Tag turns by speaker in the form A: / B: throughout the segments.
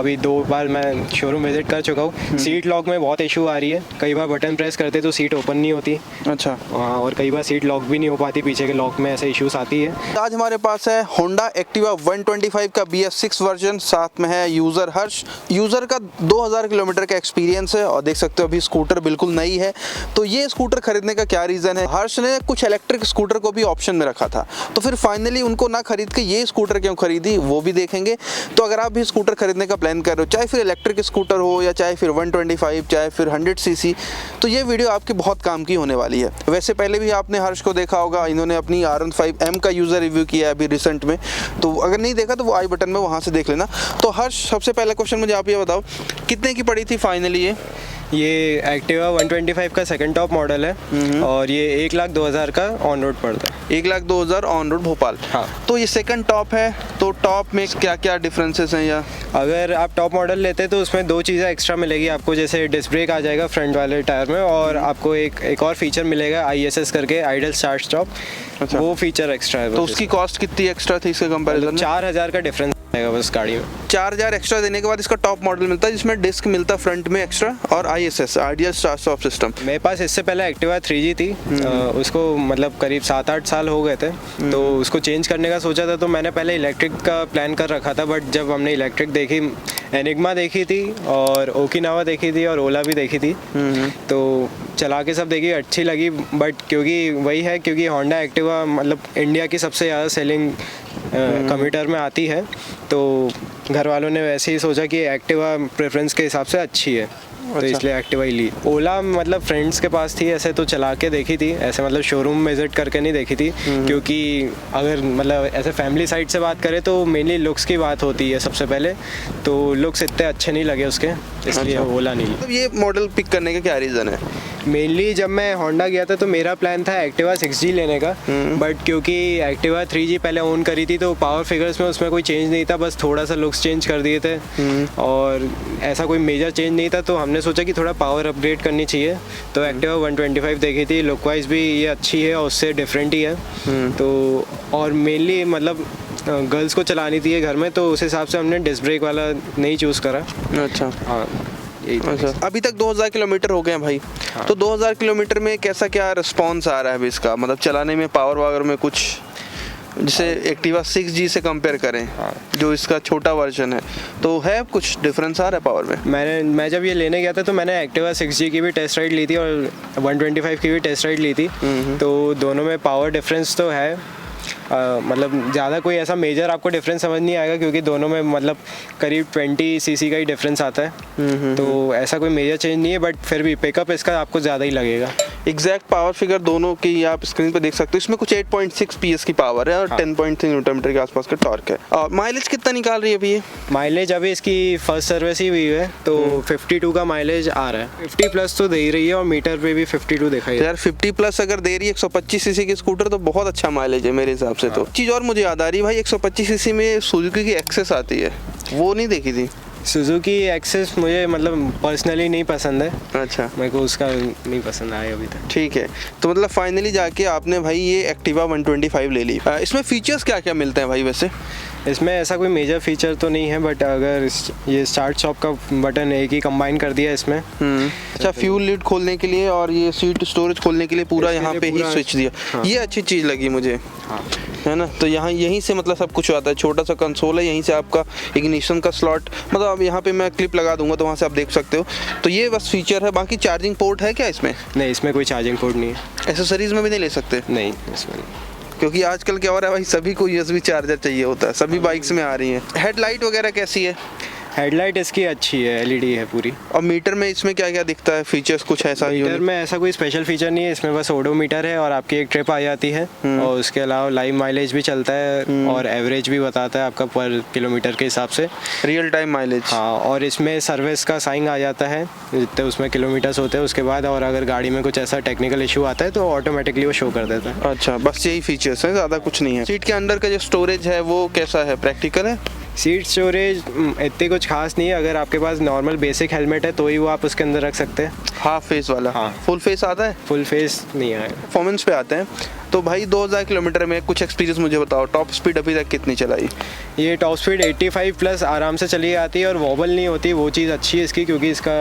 A: अभी 2 बार मैं showroom visit कर चुका हूँ। सीट लॉक में बहुत इशू आ रही है, कई बार बटन प्रेस करते तो सीट ओपन नहीं होती।
B: अच्छा।
A: और कई बार सीट लॉक भी नहीं हो पाती, पीछे के लॉक में ऐसे इश्यूज आती है।
B: आज हमारे पास है होंडा एक्टिवा 125 का BS6 वर्जन, साथ में है यूज़र हर्ष। यूज़र का 2000 किलोमीटर का एक्सपीरियंस है और देख सकते हो अभी स्कूटर बिल्कुल नई है। तो ये स्कूटर खरीदने का क्या रीज़न है? हर्ष ने कुछ इलेक्ट्रिक स्कूटर को भी ऑप्शन में रखा था, तो फिर फाइनली उनको ना खरीद के ये स्कूटर क्यों खरीदी वो भी देखेंगे। तो अगर आप भी स्कूटर खरीदने का प्लान कर रहे हो, चाहे फिर इलेक्ट्रिक स्कूटर हो या चाहे फिर 125 चाहे फिर 100 सीसी, तो ये वीडियो आपकी बहुत काम की होने वाली है। वैसे पहले भी आपने हर्ष को देखा होगा, इन्होंने अपनी R15M का यूज़र रिव्यू किया है अभी रिसेंट में, तो अगर नहीं देखा तो वो आई बटन में वहाँ से देख लेना। तो हर्ष, सबसे पहला क्वेश्चन मुझे आप ये बताओ, कितने की पड़ी थी फाइनली
A: ये एक्टिवा 125 का सेकंड टॉप मॉडल है और ये 1,02,000 का ऑन रोड पड़ता है।
B: 1,02,000 ऑन रोड भोपाल।
A: हाँ।
B: तो ये सेकंड टॉप है, तो टॉप में क्या क्या डिफरेंसेस हैं? या
A: अगर आप टॉप मॉडल लेते हैं तो उसमें 2 चीज़ें एक्स्ट्रा मिलेगी आपको, जैसे डिस्क ब्रेक आ जाएगा फ्रंट वाले टायर में, और आपको एक और फीचर मिलेगा ISS करके, आइडल स्टार्ट स्टॉप।
B: अच्छा।
A: वो फीचर एक्स्ट्रा है।
B: तो उसकी कॉस्ट कितनी एक्स्ट्रा थी इसके कंपैरिजन में?
A: 4,000 का डिफरेंस आएगा बस गाड़ी में।
B: 4,000 एक्स्ट्रा देने के बाद इसका टॉप मॉडल मिलता है जिसमें डिस्क मिलता है फ्रंट में एक्स्ट्रा और ISS, ideal start stop system.
A: मेरे पास इससे पहले एक्टिवा 3G थी, उसको मतलब करीब 7-8 साल हो गए थे, तो उसको चेंज करने का सोचा था। तो मैंने पहले इलेक्ट्रिक का प्लान कर रखा था, बट जब हमने इलेक्ट्रिक देखी, एनिग्मा देखी थी और ओकिनावा देखी थी और ओला भी देखी थी, तो चला के सब देखी, अच्छी लगी। बट क्योंकि वही है, क्योंकि होंडा एक्टिवा मतलब इंडिया की सबसे ज़्यादा सेलिंग कम्यूटर में आती है, तो घर वालों ने वैसे ही सोचा कि एक्टिवा प्रेफरेंस के हिसाब से अच्छी है, तो इसलिए एक्टिवा ही ली। ओला मतलब फ्रेंड्स के पास थी, ऐसे तो चला के देखी थी, ऐसे मतलब शोरूम विजिट करके नहीं देखी थी, क्योंकि अगर मतलब ऐसे फैमिली साइड से बात करें तो मेनली लुक्स की बात होती है सबसे पहले, तो लुक्स इतने अच्छे नहीं लगे उसके, इसलिए ओला नहीं ली।
B: तो ये मॉडल पिक करने का क्या रीज़न है?
A: मेनली जब मैं होंडा गया था तो मेरा प्लान था एक्टिवा 6G लेने का, बट क्योंकि एक्टिवा 3G पहले ओन करी थी तो पावर फिगर्स में उसमें कोई चेंज नहीं था, बस थोड़ा सा लुक्स चेंज कर दिए थे और ऐसा कोई मेजर चेंज नहीं था। तो हमने सोचा कि थोड़ा पावर अपग्रेड करनी चाहिए, तो एक्टिवा 125 देखी थी। लुक वाइज भी ये अच्छी है और उससे डिफरेंट ही है, तो और मेनली मतलब गर्ल्स को चलानी थी घर में, तो उस हिसाब से हमने डिस्क ब्रेक वाला नहीं चूज़ करा।
B: अच्छा।
A: हाँ।
B: अच्छा, अभी तक 2000 किलोमीटर हो गए हैं भाई। हाँ। तो 2000 किलोमीटर में कैसा क्या रिस्पॉन्स आ रहा है अभी इसका, मतलब चलाने में, पावर वगैरह में कुछ, जिसे एक्टिवा 6G से कंपेयर करें? हाँ। जो इसका छोटा वर्जन है, तो है कुछ डिफरेंस आ रहा है पावर में?
A: मैं जब ये लेने गया था तो मैंने एक्टिवा 6G की भी टेस्ट राइड ली थी और 125 की भी टेस्ट राइड ली थी, तो दोनों में पावर डिफरेंस तो है। मतलब ज़्यादा कोई ऐसा मेजर आपको डिफरेंस समझ नहीं आएगा, क्योंकि दोनों में मतलब करीब 20 सीसी का ही डिफरेंस आता है, तो ऐसा कोई मेजर चेंज नहीं है, बट फिर भी पिकअप इसका आपको ज़्यादा ही लगेगा।
B: एग्जैक्ट पावर फिगर दोनों की आप स्क्रीन पे देख सकते हो। इसमें कुछ 8.6 PS की पावर है और 10.3 न्यूटन मीटर के आसपास का टॉर्क है। और माइलेज कितना निकाल रही है अभी ये?
A: माइलेज अभी इसकी फर्स्ट सर्विस ही हुई है, तो 52 का माइलेज आ रहा है। 50 प्लस तो दे ही रही है और मीटर पे भी 52 दिखाई है।
B: यार 50 प्लस अगर दे रही है 125 सीसी की स्कूटर, तो बहुत अच्छा माइलेज है मेरे हिसाब से। तो चीज़ और मुझे याद आ रही है भाई, 125 सीसी में सुजुकी की एक्सेस आती है, वो नहीं देखी थी।
A: सुजुकी एक्सेस मुझे मतलब पर्सनली नहीं पसंद है।
B: अच्छा।
A: मेरे को उसका नहीं पसंद आया अभी तक। ठीक
B: है, तो मतलब फाइनली जाके आपने भाई ये एक्टिवा 125 ले ली। इसमें फीचर्स क्या क्या मिलते हैं भाई? वैसे
A: इसमें ऐसा कोई मेजर फीचर तो नहीं है, बट अगर ये स्टार्ट स्टॉप का बटन एक ही कंबाइन कर दिया इसमें।
B: अच्छा, फ्यूल लीड खोलने के लिए और ये सीट स्टोरेज खोलने के लिए पूरा यहाँ पे ही स्विच दिया। हाँ। ये अच्छी चीज़ लगी मुझे। हाँ। है ना, तो यहाँ यहीं से मतलब सब कुछ आता है, छोटा सा कंसोल है, यहीं से आपका इग्निशन का स्लॉट, मतलब अब यहाँ पे मैं क्लिप लगा दूंगा तो वहाँ से आप देख सकते हो। तो ये बस फीचर है, बाकी चार्जिंग पोर्ट है क्या इसमें?
A: नहीं, इसमें कोई चार्जिंग पोर्ट नहीं है।
B: एसेसरीज में भी नहीं ले सकते?
A: नहीं, इसमें नहीं,
B: क्योंकि आजकल क्या हो रहा है भाई, सभी को USB चार्जर चाहिए होता है, सभी बाइक्स में आ रही हैं। हेडलाइट वगैरह कैसी है?
A: हेडलाइट इसकी अच्छी है, LED है पूरी।
B: और मीटर में इसमें क्या क्या दिखता है फीचर्स, कुछ ऐसा?
A: मीटर में ऐसा कोई स्पेशल फीचर नहीं है, इसमें बस ओडोमीटर है और आपकी एक ट्रिप आ जाती है, और उसके अलावा लाइव माइलेज भी चलता है और एवरेज भी बताता है आपका पर किलोमीटर के हिसाब से,
B: रियल टाइम माइलेज।
A: हाँ, और इसमें सर्विस का साइन आ जाता है जितने उसमें किलोमीटर्स होते हैं उसके बाद, और अगर गाड़ी में कुछ ऐसा टेक्निकल इशू आता है तो ऑटोमेटिकली वो शो कर देता है।
B: अच्छा, बस यही फीचर्स हैं, ज़्यादा कुछ नहीं है। सीट के अंदर का जो स्टोरेज है वो कैसा है, प्रैक्टिकल है?
A: सीट स्टोरेज इतनी कुछ खास नहीं है, अगर आपके पास नॉर्मल बेसिक हेलमेट है तो ही वो आप उसके अंदर रख सकते हैं।
B: हाफ फेस वाला?
A: हाँ।
B: फुल फेस आता है?
A: फुल फेस नहीं आएगा।
B: परफॉर्मेंस पे आते हैं, तो भाई 2000 किलोमीटर में कुछ एक्सपीरियंस मुझे बताओ, टॉप स्पीड अभी तक कितनी चलाई?
A: ये टॉप स्पीड 85 प्लस आराम से चली आती है और वॉबल नहीं होती, वो चीज़ अच्छी है इसकी, क्योंकि इसका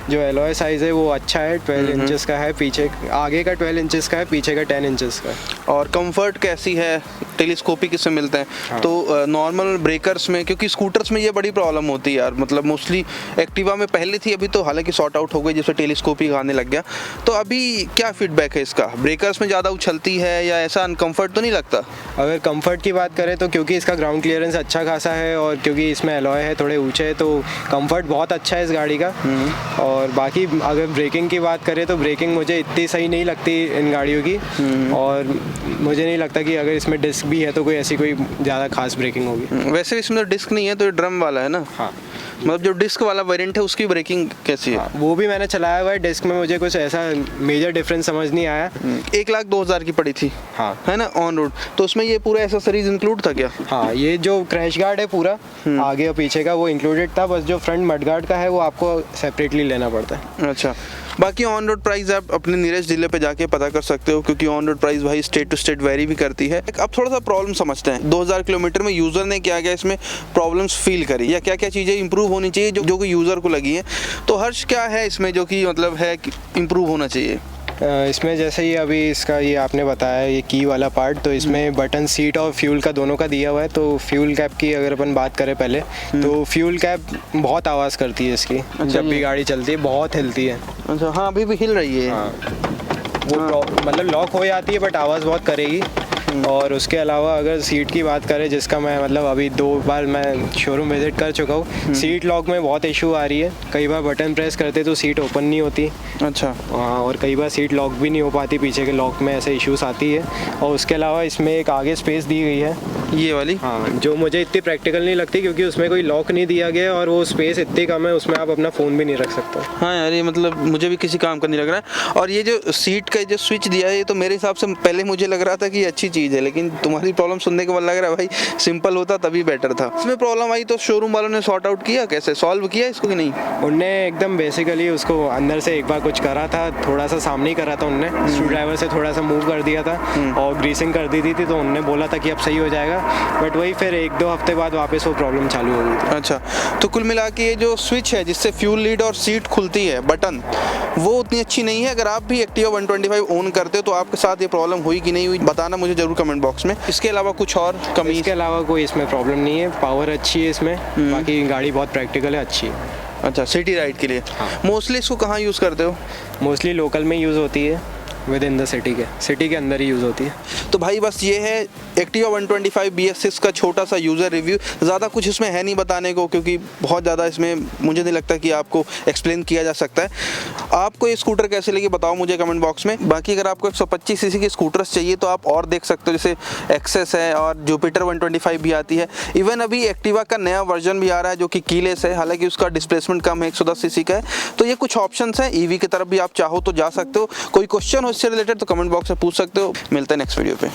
A: जो एलॉय साइज़ है वो अच्छा है, 12 इंचेस का है, पीछे आगे का 12 इंचेस का है, पीछे का 10 इंचेस का है।
B: और कंफर्ट कैसी है? टेलीस्कोपिक इसमें मिलते हैं।
A: हाँ।
B: तो नॉर्मल ब्रेकर्स में, क्योंकि स्कूटर्स में ये बड़ी प्रॉब्लम होती है यार, मतलब मोस्टली एक्टिवा में पहले थी, अभी तो हालांकि सॉर्ट आउट हो गई जिससे टेलीस्कोपिक आने लग गया। तो अभी क्या फीडबैक है इसका? ब्रेकर्स में ज़्यादा उछलती है या ऐसा अनकम्फर्ट तो नहीं लगता?
A: अगर कंफर्ट की बात करें तो क्योंकि इसका ग्राउंड क्लियरेंस अच्छा खासा है और क्योंकि इसमें एलॉय है थोड़े ऊंचे है, तो कंफर्ट बहुत अच्छा है इस गाड़ी का। और बाकी अगर ब्रेकिंग की बात करें तो ब्रेकिंग मुझे इतनी सही नहीं लगती इन गाड़ियों की, और मुझे नहीं लगता कि अगर इसमें डिस्क भी है तो कोई ऐसी कोई ज़्यादा खास ब्रेकिंग होगी।
B: वैसे भी इसमें तो डिस्क नहीं है, तो ये ड्रम वाला है ना?
A: हाँ,
B: मतलब जो डिस्क वाला वेरिएंट है उसकी ब्रेकिंग कैसी है?
A: हाँ, वो भी मैंने चलाया हुआ है, डिस्क में मुझे कुछ ऐसा मेजर डिफरेंस समझ नहीं आया।
B: 1,02,000 की पड़ी थी,
A: हाँ
B: है ना, ऑन रोड। तो उसमें ये पूरा एक्सेसरीज इंक्लूड था क्या?
A: हाँ, ये जो क्रैश गार्ड है पूरा आगे और पीछे का वो इंक्लूडेड था, बस जो फ्रंट मड गार्ड का है वो आपको सेपरेटली लेना पड़ता है।
B: अच्छा, बाकी ऑन रोड प्राइस आप अपने नियरेस्ट डीलर पे जाके पता कर सकते हो, क्योंकि ऑन रोड प्राइस भाई स्टेट टू स्टेट वेरी भी करती है। अब थोड़ा सा प्रॉब्लम समझते हैं, 2000 किलोमीटर में यूज़र ने क्या क्या इसमें प्रॉब्लम्स फील करी या क्या क्या चीज़ें इंप्रूव होनी चाहिए जो कि यूज़र को लगी है। तो हर्ष क्या है इसमें जो कि मतलब है इंप्रूव होना चाहिए?
A: इसमें जैसे ही अभी इसका ये आपने बताया ये की वाला पार्ट, तो इसमें बटन सीट और फ्यूल का दोनों का दिया हुआ है। तो फ्यूल कैप की अगर अपन बात करें पहले, तो फ्यूल कैप बहुत आवाज़ करती है इसकी। जब भी गाड़ी चलती है बहुत हिलती है।
B: अच्छा, हाँ अभी भी हिल रही है।
A: हाँ, वो मतलब लॉक हो जाती है बट आवाज़ बहुत करेगी। और उसके अलावा अगर सीट की बात करें, जिसका मैं मतलब अभी 2 बार मैं शोरूम विजिट कर चुका हूँ, सीट लॉक में बहुत इशू आ रही है। कई बार बटन प्रेस करते तो सीट ओपन नहीं होती।
B: अच्छा,
A: हाँ, और कई बार सीट लॉक भी नहीं हो पाती, पीछे के लॉक में ऐसे इश्यूज आती है। और उसके अलावा इसमें एक आगे स्पेस दी गई है,
B: ये वाली,
A: हाँ, जो मुझे इतनी प्रैक्टिकल नहीं लगती, क्योंकि उसमें कोई लॉक नहीं दिया गया और वो स्पेस इतनी कम है, उसमें आप अपना फ़ोन भी नहीं रख सकते।
B: हाँ यार, ये मतलब मुझे भी किसी काम का नहीं लग रहा है। और ये जो सीट का जो स्विच दिया है, ये तो मेरे हिसाब से पहले मुझे लग रहा था कि अच्छी चीज़ है, लेकिन तुम्हारी प्रॉब्लम सुनने के बाद लग रहा है भाई सिंपल होता तभी बेटर था। इसमें प्रॉब्लम आई तो शोरूम वालों ने सॉर्ट आउट किया, कैसे सॉल्व किया इसको कि नहीं?
A: उनने एकदम बेसिकली उसको अंदर से एक बार कुछ करा था, थोड़ा सा सामने ही करा था उनने, स्क्रू ड्राइवर से थोड़ा सा मूव कर दिया था और ग्रीसिंग कर दी थी, तो उनने बोला था कि अब सही हो जाएगा। बट वही फिर 1-2 हफ्ते बाद वापस वो प्रॉब्लम चालू हो गई थी।
B: अच्छा, तो कुल मिला के ये जो स्विच है जिससे फ्यूल लीड और सीट खुलती है बटन, वो उतनी अच्छी नहीं है। अगर आप भी एक्टिवा 125 ओन करते हो तो आपके साथ ये प्रॉब्लम हुई कि नहीं हुई, बताना मुझे जरूर कमेंट बॉक्स में। इसके अलावा कुछ और कमी?
A: इसके अलावा कोई इसमें प्रॉब्लम नहीं है, पावर अच्छी है इसमें, बाकी गाड़ी बहुत प्रैक्टिकल है, अच्छी है।
B: अच्छा, सिटी राइड के लिए मोस्टली इसको कहाँ यूज़ करते हो?
A: मोस्टली लोकल में यूज़ होती है, विद इन द सिटी के अंदर ही यूज़ होती है।
B: तो भाई बस ये है एक्टिवा 125 BS6 का छोटा सा यूज़र रिव्यू। ज़्यादा कुछ इसमें है नहीं बताने को, क्योंकि बहुत ज़्यादा इसमें मुझे नहीं लगता कि आपको एक्सप्लेन किया जा सकता है। आपको ये स्कूटर कैसे लगी बताओ मुझे कमेंट बॉक्स में। बाकी अगर आपको 125 सीसी के स्कूटर्स चाहिए तो आप और देख सकते हो, जैसे एक्सेस है और जुपिटर 125 भी आती है। इवन अभी एक्टिवा का नया वर्जन भी आ रहा है जो कि कीलेस है, हालांकि उसका डिस्प्लेसमेंट कम है, 110 सीसी का है। तो ये कुछ ऑप्शंस हैं, ईवी की तरफ भी आप चाहो तो जा सकते हो। कोई क्वेश्चन हो इससे रिलेटेड तो कमेंट बॉक्स में पूछ सकते हो। मिलते हैं नेक्स्ट वीडियो पे।